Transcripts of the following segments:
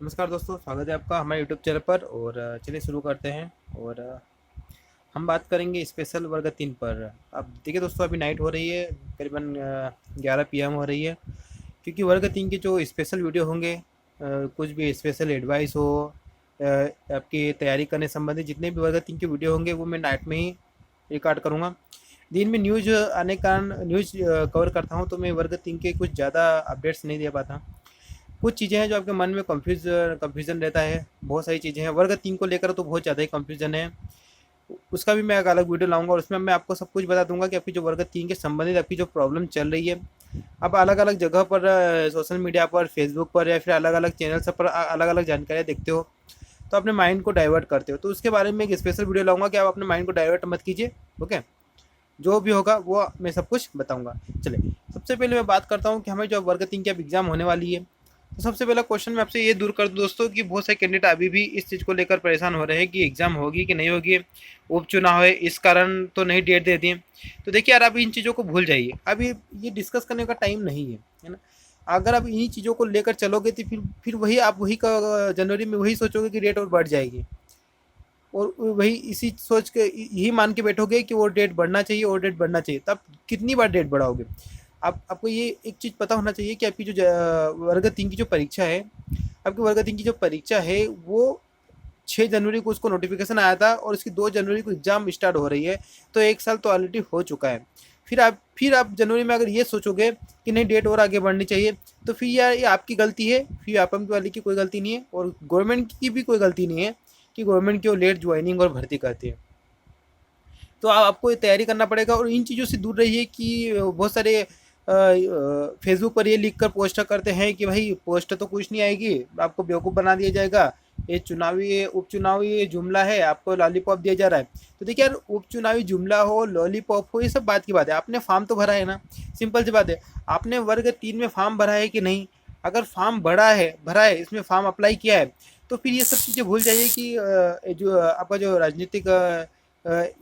नमस्कार दोस्तों, स्वागत है आपका हमारे यूट्यूब चैनल पर। और चलिए शुरू करते हैं। और हम बात करेंगे स्पेशल वर्ग 3 पर। अब देखिए दोस्तों, अभी नाइट हो रही है, करीबन 11 PM हो रही है। क्योंकि वर्ग 3 के जो स्पेशल वीडियो होंगे, कुछ भी स्पेशल एडवाइस हो, आपकी तैयारी करने संबंधित जितने भी वर्ग 3 के वीडियो होंगे वो मैं नाइट में ही रिकॉर्ड करूँगा। दिन में न्यूज़ आने के कारण न्यूज़ कवर करता हूँ, तो मैं वर्ग 3 के कुछ ज़्यादा अपडेट्स नहीं दे पाता। कुछ चीज़ें हैं जो आपके मन में कन्फ्यूज़न रहता है। बहुत सारी चीज़ें हैं वर्ग 3 को लेकर, तो बहुत ज़्यादा ही कन्फ्यूज़न है। उसका भी मैं एक अलग वीडियो लाऊंगा और उसमें मैं आपको सब कुछ बता दूंगा कि आपकी जो वर्ग 3 के संबंधित आपकी जो प्रॉब्लम चल रही है, आप अलग अलग जगह पर, सोशल मीडिया पर, फेसबुक पर या फिर अलग अलग चैनल सब पर अलग अलग जानकारियाँ देखते हो, तो अपने माइंड को डाइवर्ट करते हो। तो उसके बारे में एक स्पेशल वीडियो लाऊंगा कि आप अपने माइंड को डाइवर्ट मत कीजिए। ओके, जो भी होगा वो मैं सब कुछ बताऊंगा। चलिए, सबसे पहले मैं बात करता हूँ कि हमें जो वर्ग 3 की अब एग्जाम होने वाली है, तो सबसे पहला क्वेश्चन मैं आपसे ये दूर कर दूं दोस्तों कि बहुत सारे कैंडिडेट अभी भी इस चीज़ को लेकर परेशान हो रहे हैं कि एग्जाम होगी कि नहीं होगी, उपचुनाव है इस कारण तो नहीं डेट दे दी। तो देखिए यार, अभी इन चीज़ों को भूल जाइए, अभी ये डिस्कस करने का टाइम नहीं है ना। अगर आप इन्हीं चीज़ों को लेकर चलोगे तो फिर वही आप वही का जनवरी में वही सोचोगे कि डेट और बढ़ जाएगी, और वही इसी सोच के यही मान के बैठोगे कि वो डेट बढ़ना चाहिए और डेट बढ़ना चाहिए। तब कितनी बार डेट बढ़ाओगे? आप आपको ये एक चीज़ पता होना चाहिए कि आपकी जो वर्ग 3 की जो परीक्षा है, आपकी वर्ग 3 की जो परीक्षा है वो 6 जनवरी को उसको नोटिफिकेशन आया था और इसकी 2 जनवरी को एग्ज़ाम स्टार्ट हो रही है। तो एक साल तो ऑलरेडी हो चुका है। फिर आप जनवरी में अगर ये सोचोगे कि नहीं डेट और आगे बढ़नी चाहिए, तो फिर यार ये आपकी गलती है, फिर आप वाले की कोई गलती नहीं है और गवर्नमेंट की भी कोई गलती नहीं है कि गवर्नमेंट की वो लेट ज्वाइनिंग और भर्ती करती है। तो आपको ये तैयारी करना पड़ेगा और इन चीज़ों से दूर रहिए कि बहुत सारे फेसबुक पर ये लिख कर पोस्ट करते हैं कि भाई पोस्ट तो कुछ नहीं आएगी, आपको बेवकूफ़ बना दिया जाएगा, ये उपचुनावी जुमला है, आपको लॉलीपॉप दिया जा रहा है। तो देखिए यार, उपचुनावी जुमला हो, लॉलीपॉप हो, ये सब बात की बात है। आपने फॉर्म तो भरा है ना, सिंपल सी बात है। आपने वर्ग 3 में फॉर्म भरा है कि नहीं? अगर फॉर्म भरा है, इसमें फॉर्म अप्लाई किया है, तो फिर ये सब चीज़ें भूल जाइए कि जो आपका जो राजनीतिक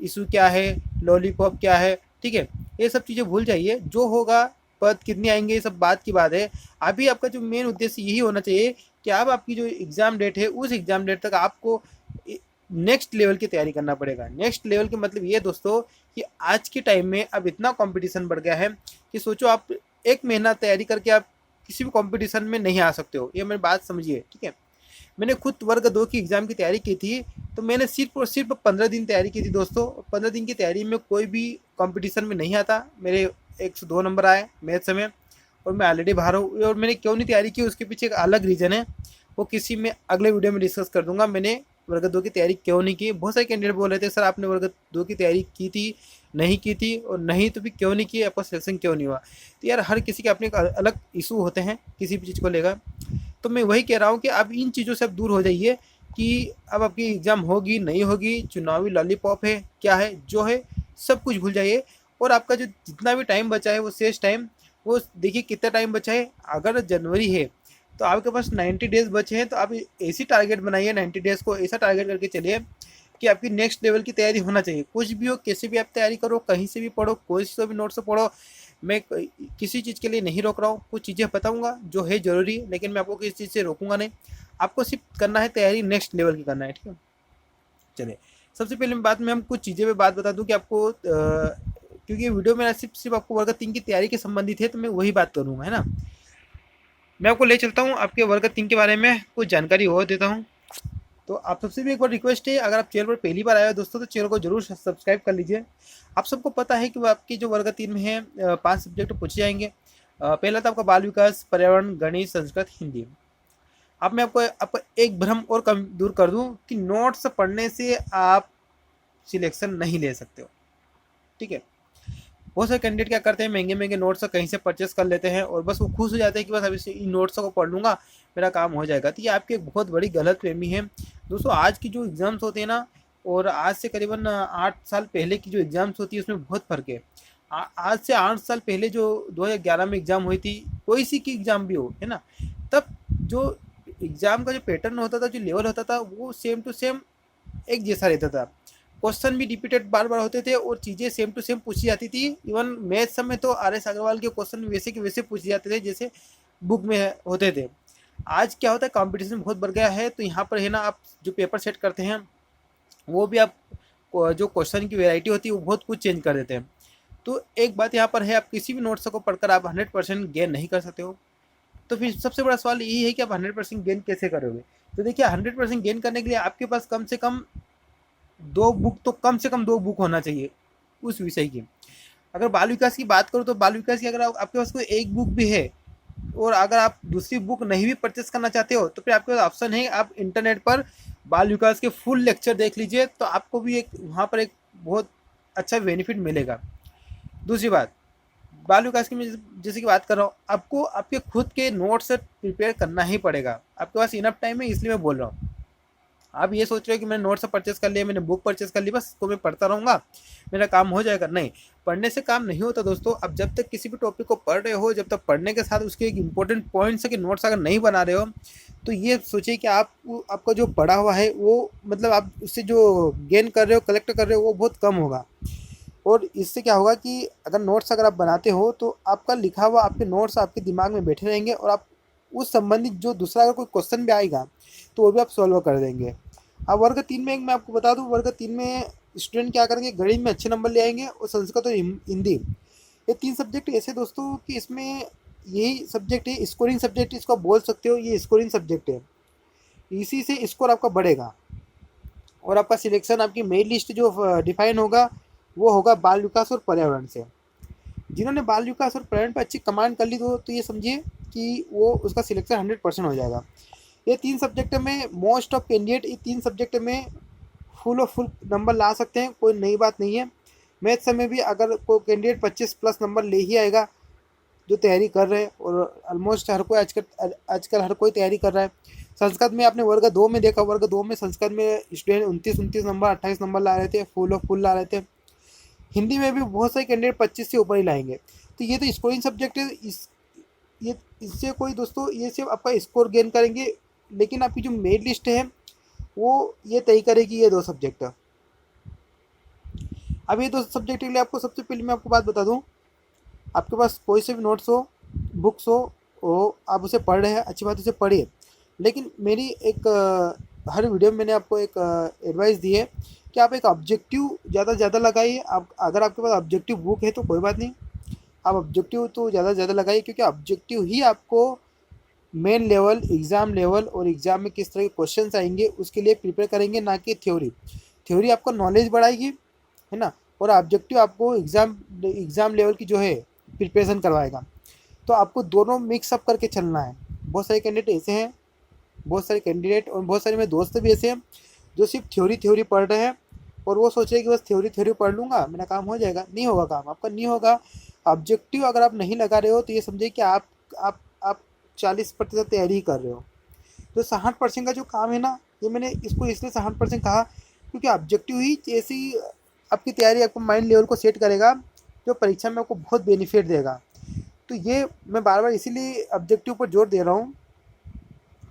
इशू क्या है, लॉलीपॉप क्या है, ठीक है? ये सब चीज़ें भूल जाइए। जो होगा, पद कितने आएंगे, ये सब बात की बात है। अभी आपका जो मेन उद्देश्य यही होना चाहिए कि अब आपकी जो एग्ज़ाम डेट है, उस एग्ज़ाम डेट तक आपको नेक्स्ट लेवल की तैयारी करना पड़ेगा। नेक्स्ट लेवल के मतलब ये दोस्तों कि आज के टाइम में अब इतना कंपटीशन बढ़ गया है कि सोचो आप 1 महीना तैयारी करके आप किसी भी कंपटीशन में नहीं आ सकते हो। ये मेरी बात समझिए, ठीक है? मैंने खुद वर्ग 2 की एग्ज़ाम की तैयारी की थी, तो मैंने सिर्फ और सिर्फ 15 दिन तैयारी की थी दोस्तों। 15 दिन की तैयारी में कोई भी कंपटीशन में नहीं आता। मेरे 102 नंबर आए मैथ्स में और मैं ऑलरेडी बाहर हूँ। और मैंने क्यों नहीं तैयारी की, उसके पीछे एक अलग रीज़न है, वो किसी में अगले वीडियो में डिस्कस कर दूंगा। मैंने वर्ग 2 की तैयारी क्यों नहीं की। बहुत सारे कैंडिडेट बोल रहे थे सर आपने वर्ग 2 की तैयारी की थी, नहीं की थी, और नहीं तो फिर क्यों नहीं की, आपका सिलेक्शन क्यों नहीं हुआ? तो यार, हर किसी के अपने एक अलग इशू होते हैं किसी भी चीज़ को लेकर। तो मैं वही कह रहा हूँ कि अब इन चीज़ों से आप दूर हो जाइए कि अब आपकी एग्ज़ाम होगी नहीं होगी, चुनावी लॉलीपॉप है क्या है, जो है सब कुछ भूल जाइए। और आपका जो जितना भी टाइम बचा है वो शेष टाइम, वो देखिए कितना टाइम बचा है। अगर जनवरी है तो आपके पास 90 डेज बचे हैं, तो आप ऐसी टारगेट बनाइए, 90 डेज को ऐसा टारगेट करके चलिए कि आपकी नेक्स्ट लेवल की तैयारी होना चाहिए। कुछ भी हो, कैसे भी आप तैयारी करो, कहीं से भी पढ़ो, कोई से भी नोट से पढ़ो। मैं किसी चीज़ के लिए नहीं रोक रहा हूँ, कुछ चीज़ें बताऊँगा जो है ज़रूरी, लेकिन मैं आपको किसी चीज़ से रोकूंगा नहीं। आपको सिर्फ करना है तैयारी, नेक्स्ट लेवल की करना है, ठीक है? चलिए, सबसे पहले बात में हम कुछ चीज़ें पे बात बता दूं कि आपको क्योंकि वीडियो में सिर्फ सिर्फ आपको वर्ग 3 की तैयारी के संबंधित है, तो मैं वही बात करूँगा, है ना। मैं आपको ले चलता हूँ आपके वर्ग 3 के बारे में कुछ जानकारी और देता हूँ। तो आप सबसे भी एक बार रिक्वेस्ट है, अगर आप चैनल पर पहली बार आए हो दोस्तों, तो चैनल को जरूर सब्सक्राइब कर लीजिए। आप सबको पता है कि वो आपकी जो वर्ग 3 में है 5 सब्जेक्ट पूछे जाएंगे। पहला था आपका बाल विकास, पर्यावरण, गणित, संस्कृत, हिंदी। अब मैं आपको एक भ्रम और कम दूर कर दूं कि नोट्स पढ़ने से आप सिलेक्शन नहीं ले सकते हो, ठीक है? बहुत सारे कैंडिडेट क्या करते हैं, महंगे महंगे नोट्स कहीं से परचेस कर लेते हैं और बस वो खुश हो जाते हैं कि बस अभी से इन नोट्स को पढ़ लूँगा, मेरा काम हो जाएगा। तो ये आपकी एक बहुत बड़ी गलत फहमी है दोस्तों। आज की जो एग्ज़ाम्स होते हैं ना, और आज से करीबन 8 साल पहले की जो एग्ज़ाम्स होती है, उसमें बहुत फ़र्क है। आज से 8 साल पहले जो 2011 में एग्ज़ाम हुई थी, कोई सी की एग्ज़ाम भी हो, है ना, तब जो एग्ज़ाम का जो पैटर्न होता था, जो लेवल होता था, वो सेम टू सेम एक जैसा रहता था। क्वेश्चन भी रिपीटेड बार बार होते थे और चीज़ें सेम टू सेम पूछी जाती थी। इवन मैथ्स में तो RS अग्रवाल के क्वेश्चन वैसे के वैसे पूछे जाते थे जैसे बुक में होते थे। आज क्या होता है, कंपटीशन बहुत बढ़ गया है, तो यहाँ पर है ना आप जो पेपर सेट करते हैं वो भी आप जो क्वेश्चन की वैरायटी होती है वो बहुत कुछ चेंज कर देते हैं। तो एक बात यहाँ पर है, आप किसी भी नोट्स को पढ़कर आप 100% गेन नहीं कर सकते हो। तो फिर सबसे बड़ा सवाल यही है कि आप 100% गेन कैसे करोगे। तो देखिए 100% गेन करने के लिए आपके पास कम से कम दो बुक होना चाहिए उस विषय की। अगर बाल विकास की बात करूँ तो बाल विकास की अगर आपके पास कोई एक बुक भी है और अगर आप दूसरी बुक नहीं भी परचेस करना चाहते हो तो फिर आपके पास ऑप्शन है, आप इंटरनेट पर बाल विकास के फुल लेक्चर देख लीजिए, तो आपको भी एक वहाँ पर एक बहुत अच्छा बेनिफिट मिलेगा। दूसरी बात, बाल विकास की मैं जैसे कि बात कर रहा हूँ, आपको आपके खुद के नोट्स प्रिपेयर करना ही पड़ेगा। आपके पास इनफ टाइम है इसलिए मैं बोल रहा हूँ। आप ये सोच रहे हो कि मैंने नोट्स परचेस कर लिया, मैंने बुक परचेस कर ली, बस इसको मैं पढ़ता रहूँगा, मेरा काम हो जाएगा। नहीं, पढ़ने से काम नहीं होता दोस्तों। अब जब तक किसी भी टॉपिक को पढ़ रहे हो, जब तक पढ़ने के साथ उसके एक इंपॉर्टेंट पॉइंट्स है कि नोट्स अगर नहीं बना रहे हो, तो ये सोचिए कि आपका जो पढ़ा हुआ है वो मतलब आप उससे जो गेन कर रहे हो, कलेक्ट कर रहे हो, वो बहुत कम होगा। और इससे क्या होगा कि अगर नोट्स अगर आप बनाते हो तो आपका लिखा हुआ आपके नोट्स आपके दिमाग में बैठे रहेंगे और आप उस संबंधित जो दूसरा अगर कोई क्वेश्चन भी आएगा तो वो भी आप सॉल्व कर देंगे। अब वर्ग 3 में एक मैं आपको बता दूं, वर्ग 3 में स्टूडेंट क्या करेंगे, गणित में अच्छे नंबर ले आएंगे और संस्कृत और हिंदी, ये 3 सब्जेक्ट ऐसे दोस्तों कि इसमें यही सब्जेक्ट है स्कोरिंग सब्जेक्ट, इसको आप बोल सकते हो ये स्कोरिंग सब्जेक्ट है। इसी से स्कोर आपका बढ़ेगा और आपका सिलेक्शन, आपकी मेरिट लिस्ट जो डिफाइन होगा वो होगा बाल विकास और पर्यावरण से। जिन्होंने बाल विकास और पर्यावरण पर अच्छी कमांड कर ली तो ये समझिए कि वो उसका सिलेक्शन 100% हो जाएगा। ये 3 सब्जेक्ट में मोस्ट ऑफ कैंडिडेट ये 3 सब्जेक्ट में फुल नंबर ला सकते हैं, कोई नई बात नहीं है। मैथ्स में भी अगर कोई कैंडिडेट 25+ नंबर ले ही आएगा जो तैयारी कर रहे हैं, और ऑलमोस्ट हर कोई आजकल हर कोई तैयारी कर रहा है। संस्कृत में आपने वर्ग 2 में देखा, वर्ग 2 में संस्कृत में स्टूडेंट 29 नंबर 28 नंबर ला रहे थे, फुल ला रहे थे। हिंदी में भी बहुत सारे कैंडिडेट 25 से ऊपर ही लाएंगे। तो ये तो स्कोरिंग सब्जेक्ट है, ये इससे कोई दोस्तों ये सिर्फ आपका स्कोर गेन करेंगे, लेकिन आपकी जो मेरिट लिस्ट है वो ये तय करेगी ये 2 सब्जेक्ट। अब ये 2 सब्जेक्ट के लिए आपको सबसे पहले मैं आपको बात बता दूं, आपके पास कोई से भी नोट्स हो, बुक्स हो आप उसे पढ़ रहे हैं, अच्छी बात उसे पढ़िए। लेकिन मेरी एक हर वीडियो में मैंने आपको एक एडवाइस दी है कि आप एक ऑब्जेक्टिव ज़्यादा से ज़्यादा लगाइए। आप अगर आपके पास ऑब्जेक्टिव बुक है तो कोई बात नहीं, आप ऑब्जेक्टिव तो ज़्यादा से ज़्यादा लगाइए, क्योंकि ऑब्जेक्टिव ही आपको मेन लेवल, एग्ज़ाम लेवल और एग्ज़ाम में किस तरह के क्वेश्चंस आएंगे उसके लिए प्रिपेयर करेंगे, ना कि थ्योरी आपको नॉलेज बढ़ाएगी, है ना, और ऑब्जेक्टिव आपको एग्ज़ाम लेवल की जो है प्रिपरेशन करवाएगा। तो आपको दोनों मिक्सअप करके चलना है। बहुत सारे कैंडिडेट ऐसे हैं, बहुत सारे कैंडिडेट और बहुत सारे मेरे दोस्त भी ऐसे हैं जो सिर्फ थ्योरी पढ़ रहे हैं और वो सोच रहे हैं कि बस थ्योरी पढ़ लूँगा मेरा काम हो जाएगा। नहीं होगा, काम आपका नहीं होगा। ऑब्जेक्टिव अगर आप नहीं लगा रहे हो तो ये समझिए कि आप 40% तैयारी कर रहे हो। तो 60% का जो काम है ना, ये मैंने इसको इसलिए 60% कहा क्योंकि ऑब्जेक्टिव ही ऐसी आपकी तैयारी, आपको माइंड लेवल को सेट करेगा जो परीक्षा में आपको बहुत बेनिफिट देगा। तो ये मैं बार बार इसीलिए ऑब्जेक्टिव पर जोर दे रहा हूँ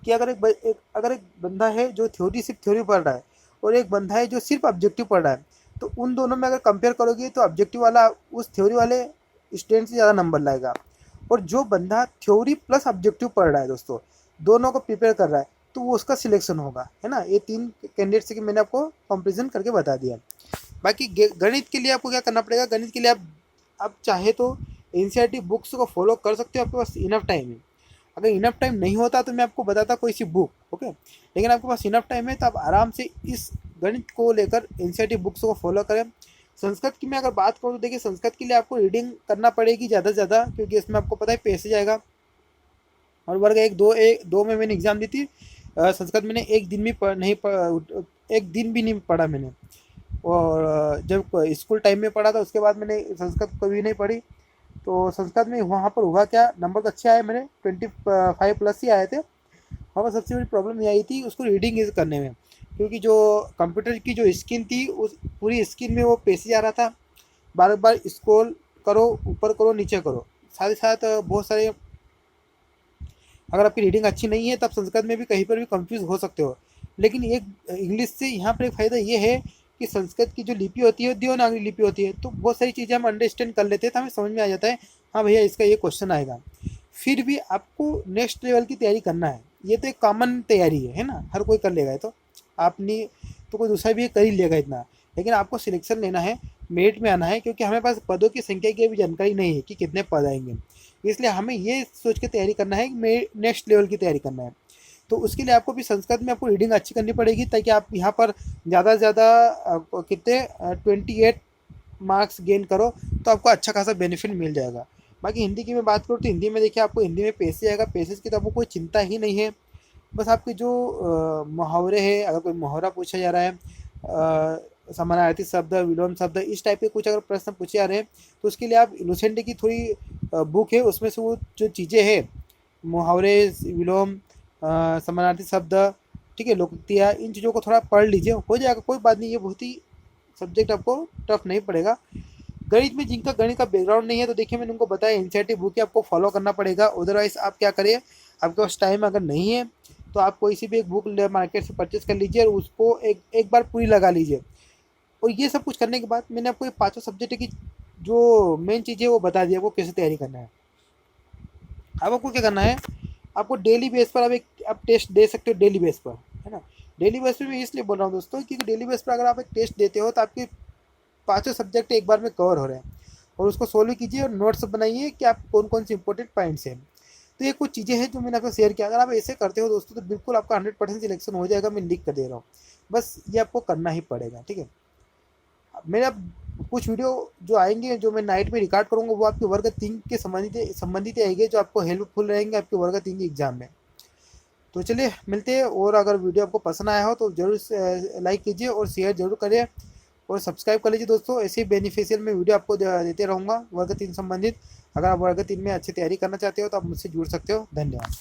कि अगर एक बंदा है जो सिर्फ थ्योरी पढ़ रहा है और एक बंदा है जो सिर्फ ऑब्जेक्टिव पढ़ रहा है, तो उन दोनों में अगर कंपेयर करोगे तो ऑब्जेक्टिव वाला उस थ्योरी वाले स्टूडेंट से ज़्यादा नंबर लाएगा। और जो बंदा थ्योरी प्लस ऑब्जेक्टिव पढ़ रहा है दोस्तों, दोनों को प्रिपेयर कर रहा है, तो वो उसका सिलेक्शन होगा, है ना। ये 3 कैंडिडेट्स की मैंने आपको कंपेरिजन करके बता दिया। बाकी गणित के लिए आपको क्या करना पड़ेगा, गणित के लिए आप चाहे तो एनसीईआरटी बुक्स को फॉलो कर सकते हो, आपके पास इनफ टाइम है। अगर इनफ टाइम नहीं होता तो मैं आपको बताता कोई सी बुक, ओके, लेकिन आपके पास इनफ टाइम है तो आप आराम से इस गणित को लेकर एनसीईआरटी बुक्स को फॉलो करें। संस्कृत की मैं अगर बात करूँ तो देखिए संस्कृत के लिए आपको रीडिंग करना पड़ेगी ज़्यादा से ज़्यादा, क्योंकि इसमें आपको पता है पैसे जाएगा। और वर्ग 1 2 में मैंने एग्ज़ाम दी थी, संस्कृत मैंने एक दिन भी नहीं पढ़ा मैंने। और जब स्कूल टाइम में पढ़ा था उसके बाद मैंने संस्कृत कभी नहीं पढ़ी। तो संस्कृत में वहाँ पर हुआ क्या, नंबर तो अच्छे आए मेरे, 25+ ही आए थे। वहाँ पर सबसे बड़ी प्रॉब्लम ये आई थी उसको रीडिंग करने में, क्योंकि जो कंप्यूटर की जो स्क्रीन थी उस पूरी स्क्रीन में वो पेशी आ रहा था, बार बार स्क्रॉल करो, ऊपर करो, नीचे करो, साथ ही साथ बहुत सारे, अगर आपकी रीडिंग अच्छी नहीं है तब संस्कृत में भी कहीं पर भी कंफ्यूज हो सकते हो। लेकिन एक इंग्लिश से यहाँ पर एक फ़ायदा ये है कि संस्कृत की जो लिपि होती है देवनागरी लिपि होती है, तो बहुत सारी चीज़ें हम अंडरस्टैंड कर लेते हैं, तो हमें समझ में आ जाता है हाँ भैया इसका ये क्वेश्चन आएगा। फिर भी आपको नेक्स्ट लेवल की तैयारी करना है, ये तो एक कॉमन तैयारी है ना, हर कोई कर लेगा। ये तो आप नहीं तो कोई दूसरा भी कर ही लेगा इतना, लेकिन आपको सिलेक्शन लेना है, मेरिट में आना है, क्योंकि हमें पास पदों की संख्या की अभी जानकारी नहीं है कि कितने पद आएंगे। इसलिए हमें ये सोच के तैयारी करना है कि नेक्स्ट लेवल की तैयारी करना है। तो उसके लिए आपको भी संस्कृत में आपको रीडिंग अच्छी करनी पड़ेगी, ताकि आप यहाँ पर ज़्यादा से ज़्यादा कितने 28 मार्क्स गेन करो, तो आपको अच्छा खासा बेनिफिट मिल जाएगा। बाकी हिंदी की मैं बात करूँ तो हिंदी में देखिए आपको हिंदी में पैसे आएगा, पैसेज की तो आपको कोई चिंता ही नहीं है। बस आपके जो मुहावरे हैं, अगर कोई मुहावरा पूछा जा रहा है, समानार्थी शब्द, विलोम शब्द, इस टाइप के कुछ अगर प्रश्न पूछे जा रहे हैं, तो उसके लिए आप इनोसेंट की थोड़ी बुक है, उसमें से वो जो चीज़ें हैं, मुहावरे, विलोम, समानार्थी शब्द, ठीक है, लोकोक्तियाँ, इन चीज़ों को थोड़ा पढ़ लीजिए, हो जाएगा, कोई बात नहीं, ये बहुत ही सब्जेक्ट आपको टफ नहीं पड़ेगा। गणित में जिनका गणित का बैकग्राउंड नहीं है, तो देखिए मैंने उनको बताया एनसीईआरटी बुक है, आपको फॉलो करना पड़ेगा। अदरवाइज आप क्या करिए, आपके पास टाइम अगर नहीं है तो आप कोई सी भी एक बुक मार्केट से परचेज कर लीजिए और उसको एक बार पूरी लगा लीजिए। और ये सब कुछ करने के बाद मैंने आपको ये पाँचों सब्जेक्ट की जो मेन चीज़ है वो बता दिया, आपको कैसे तैयारी करना है। अब आपको क्या करना है, आपको डेली बेस पर आप टेस्ट दे सकते हो, डेली बेस पर, है ना। डेली बेस पर मैं इसलिए बोल रहा हूँ दोस्तों, क्योंकि डेली बेस पर अगर आप एक टेस्ट देते हो तो आपके पाँचों सब्जेक्ट एक बार में कवर हो रहे हैं, और उसको सोल्व कीजिए और नोट्स बनाइए कि आप कौन कौन से इंपॉर्टेंट पॉइंट्स हैं। तो ये कुछ चीज़ें हैं जो मैंने आपको शेयर किया, अगर आप ऐसे करते हो दोस्तों तो बिल्कुल आपका 100% सिलेक्शन हो जाएगा, मैं लिख कर दे रहा हूँ। बस ये आपको करना ही पड़ेगा, ठीक है। मेरा कुछ वीडियो जो आएंगे, जो मैं नाइट में रिकॉर्ड करूँगा, वो आपके वर्ग 3 के संबंधित आएंगे, जो आपको हेल्पफुल रहेंगे आपके वर्ग 3 के एग्जाम में। तो चलिए मिलते हैं, और अगर वीडियो आपको पसंद आया हो तो जरूर लाइक कीजिए और शेयर जरूर करिए और सब्सक्राइब कर लीजिए दोस्तों। ऐसे ही बेनिफिशियल मैं वीडियो आपको देते रहूँगा वर्ग 3 संबंधित। अगर आप वर्ग 3 में अच्छी तैयारी करना चाहते हो तो आप मुझसे जुड़ सकते हो। धन्यवाद।